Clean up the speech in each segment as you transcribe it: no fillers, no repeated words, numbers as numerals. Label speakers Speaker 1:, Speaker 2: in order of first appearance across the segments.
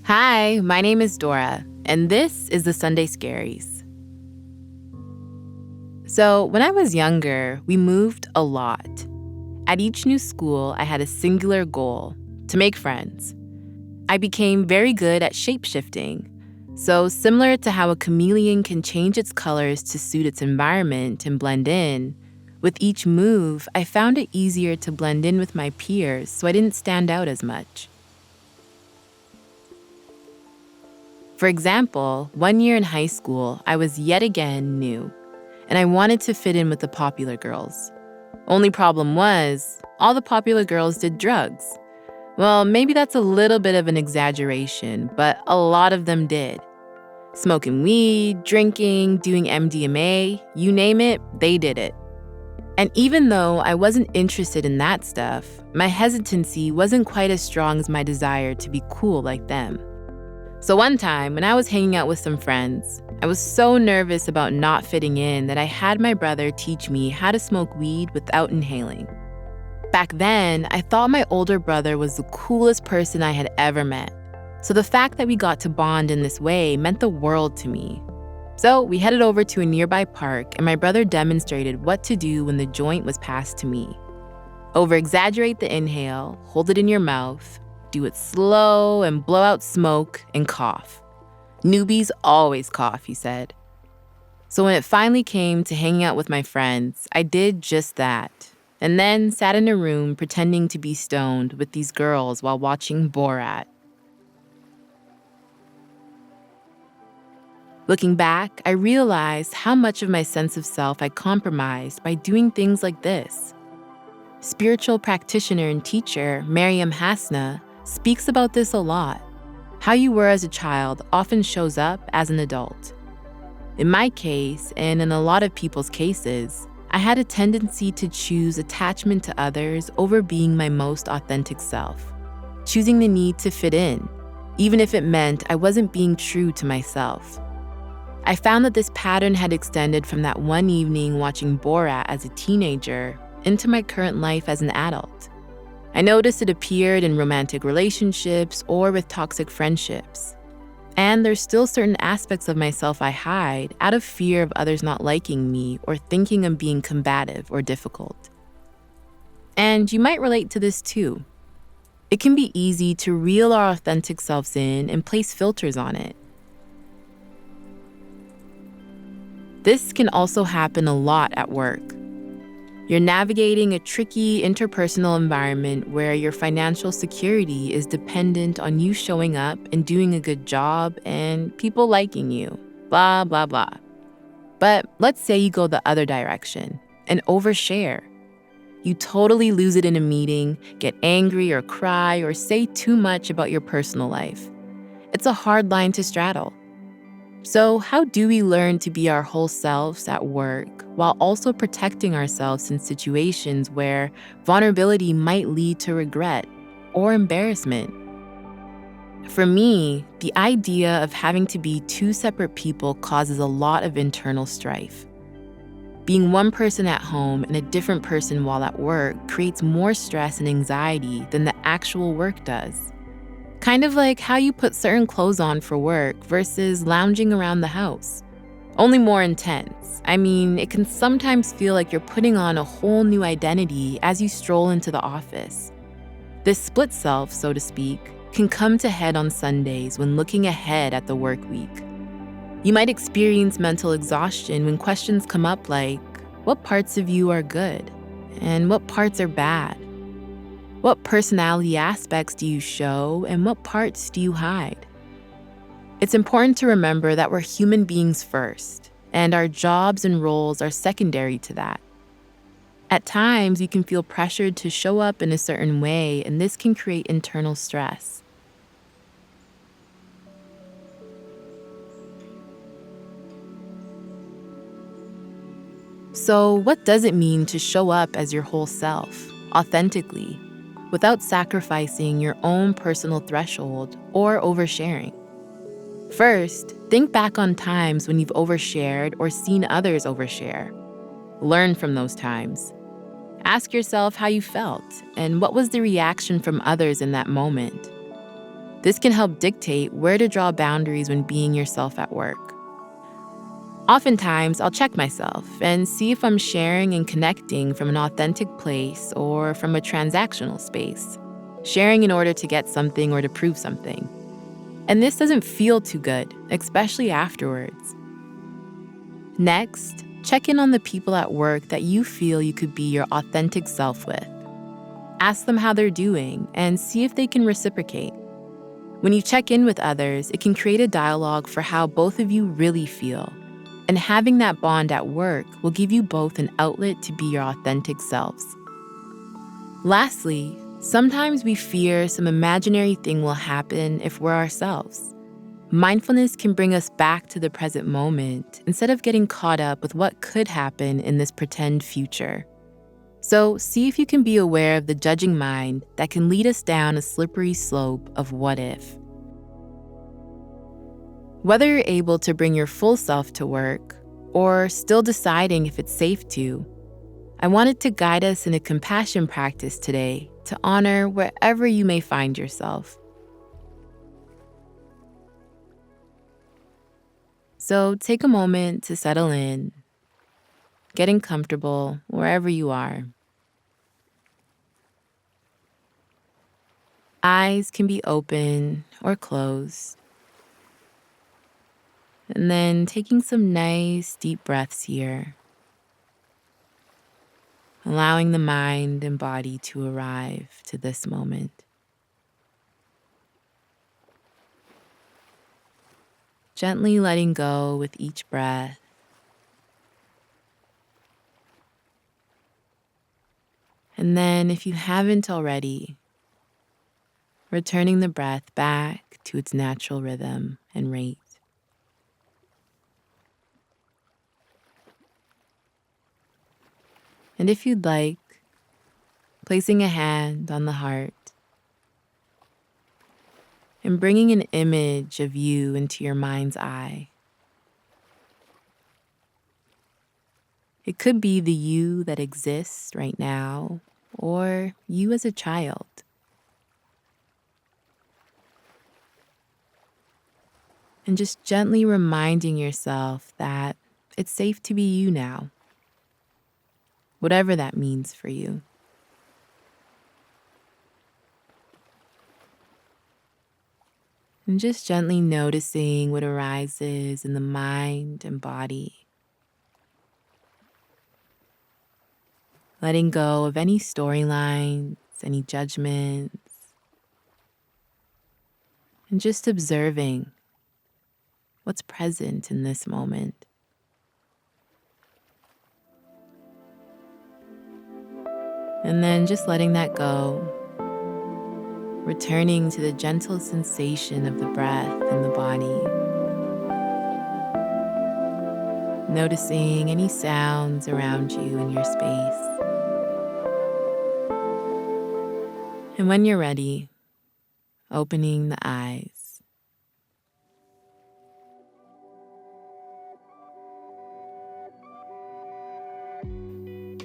Speaker 1: Hi, my name is Dora, and this is the Sunday Scaries. So, when I was younger, we moved a lot. At each new school, I had a singular goal: to make friends. I became very good at shape-shifting. So, similar to how a chameleon can change its colors to suit its environment and blend in, with each move, I found it easier to blend in with my peers so I didn't stand out as much. For example, one year in high school, I was yet again new, and I wanted to fit in with the popular girls. Only problem was, all the popular girls did drugs. Well, maybe that's a little bit of an exaggeration, but a lot of them did. Smoking weed, drinking, doing MDMA, you name it, they did it. And even though I wasn't interested in that stuff, my hesitancy wasn't quite as strong as my desire to be cool like them. So one time, when I was hanging out with some friends, I was so nervous about not fitting in that I had my brother teach me how to smoke weed without inhaling. Back then, I thought my older brother was the coolest person I had ever met. So the fact that we got to bond in this way meant the world to me. So we headed over to a nearby park, and my brother demonstrated what to do when the joint was passed to me. Over-exaggerate the inhale, hold it in your mouth, do it slow and blow out smoke and cough. Newbies always cough, he said. So when it finally came to hanging out with my friends, I did just that. And then sat in a room pretending to be stoned with these girls while watching Borat. Looking back, I realized how much of my sense of self I compromised by doing things like this. Spiritual practitioner and teacher Mariam Hasna speaks about this a lot. How you were as a child often shows up as an adult. In my case, and in a lot of people's cases, I had a tendency to choose attachment to others over being my most authentic self, choosing the need to fit in, even if it meant I wasn't being true to myself. I found that this pattern had extended from that one evening watching Borat as a teenager into my current life as an adult. I noticed it appeared in romantic relationships or with toxic friendships. And there's still certain aspects of myself I hide out of fear of others not liking me or thinking I'm being combative or difficult. And you might relate to this too. It can be easy to reel our authentic selves in and place filters on it. This can also happen a lot at work. You're navigating a tricky interpersonal environment where your financial security is dependent on you showing up and doing a good job and people liking you, blah, blah, blah. But let's say you go the other direction and overshare. You totally lose it in a meeting, get angry or cry or say too much about your personal life. It's a hard line to straddle. So how do we learn to be our whole selves at work while also protecting ourselves in situations where vulnerability might lead to regret or embarrassment? For me, the idea of having to be two separate people causes a lot of internal strife. Being one person at home and a different person while at work creates more stress and anxiety than the actual work does. Kind of like how you put certain clothes on for work versus lounging around the house. Only more intense. I mean, it can sometimes feel like you're putting on a whole new identity as you stroll into the office. This split self, so to speak, can come to head on Sundays when looking ahead at the work week. You might experience mental exhaustion when questions come up like, what parts of you are good? And what parts are bad? What personality aspects do you show and what parts do you hide? It's important to remember that we're human beings first, and our jobs and roles are secondary to that. At times, you can feel pressured to show up in a certain way, and this can create internal stress. So, what does it mean to show up as your whole self, authentically, without sacrificing your own personal threshold or oversharing? First, think back on times when you've overshared or seen others overshare. Learn from those times. Ask yourself how you felt and what was the reaction from others in that moment. This can help dictate where to draw boundaries when being yourself at work. Oftentimes, I'll check myself and see if I'm sharing and connecting from an authentic place or from a transactional space, sharing in order to get something or to prove something. And this doesn't feel too good, especially afterwards. Next, check in on the people at work that you feel you could be your authentic self with. Ask them how they're doing and see if they can reciprocate. When you check in with others, it can create a dialogue for how both of you really feel. And having that bond at work will give you both an outlet to be your authentic selves. Lastly, sometimes we fear some imaginary thing will happen if we're ourselves. Mindfulness can bring us back to the present moment instead of getting caught up with what could happen in this pretend future. So see if you can be aware of the judging mind that can lead us down a slippery slope of what if. Whether you're able to bring your full self to work or still deciding if it's safe to, I wanted to guide us in a compassion practice today to honor wherever you may find yourself. So take a moment to settle in, getting comfortable wherever you are. Eyes can be open or closed. And then taking some nice deep breaths here, allowing the mind and body to arrive to this moment. Gently letting go with each breath. And then, if you haven't already, returning the breath back to its natural rhythm and rate. And if you'd like, placing a hand on the heart and bringing an image of you into your mind's eye. It could be the you that exists right now, or you as a child. And just gently reminding yourself that it's safe to be you now, whatever that means for you. And just gently noticing what arises in the mind and body. Letting go of any storylines, any judgments. And just observing what's present in this moment. And then just letting that go. Returning to the gentle sensation of the breath in the body. Noticing any sounds around you in your space. And when you're ready, opening the eyes.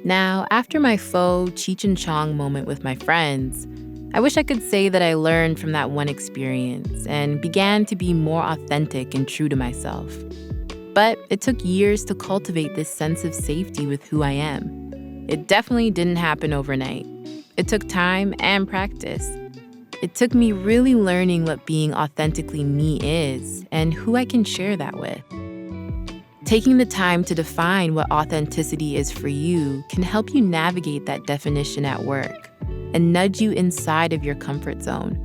Speaker 1: Now, after my faux Cheech and Chong moment with my friends, I wish I could say that I learned from that one experience and began to be more authentic and true to myself. But it took years to cultivate this sense of safety with who I am. It definitely didn't happen overnight. It took time and practice. It took me really learning what being authentically me is and who I can share that with. Taking the time to define what authenticity is for you can help you navigate that definition at work and nudge you inside of your comfort zone.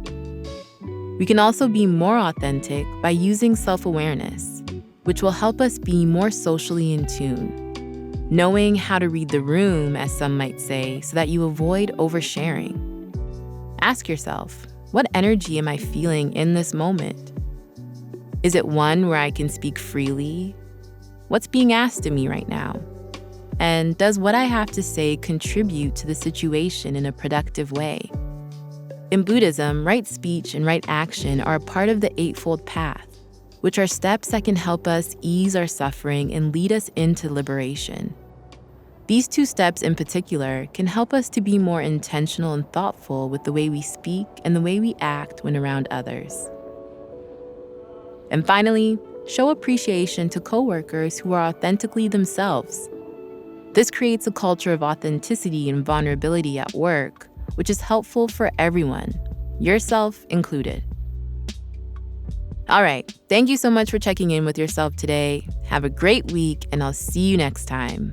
Speaker 1: We can also be more authentic by using self-awareness, which will help us be more socially in tune, knowing how to read the room, as some might say, so that you avoid oversharing. Ask yourself, what energy am I feeling in this moment? Is it one where I can speak freely? What's being asked of me right now? And does what I have to say contribute to the situation in a productive way? In Buddhism, right speech and right action are a part of the Eightfold Path, which are steps that can help us ease our suffering and lead us into liberation. These two steps in particular can help us to be more intentional and thoughtful with the way we speak and the way we act when around others. And finally, show appreciation to coworkers who are authentically themselves. This creates a culture of authenticity and vulnerability at work, which is helpful for everyone, yourself included. All right, thank you so much for checking in with yourself today. Have a great week, and I'll see you next time.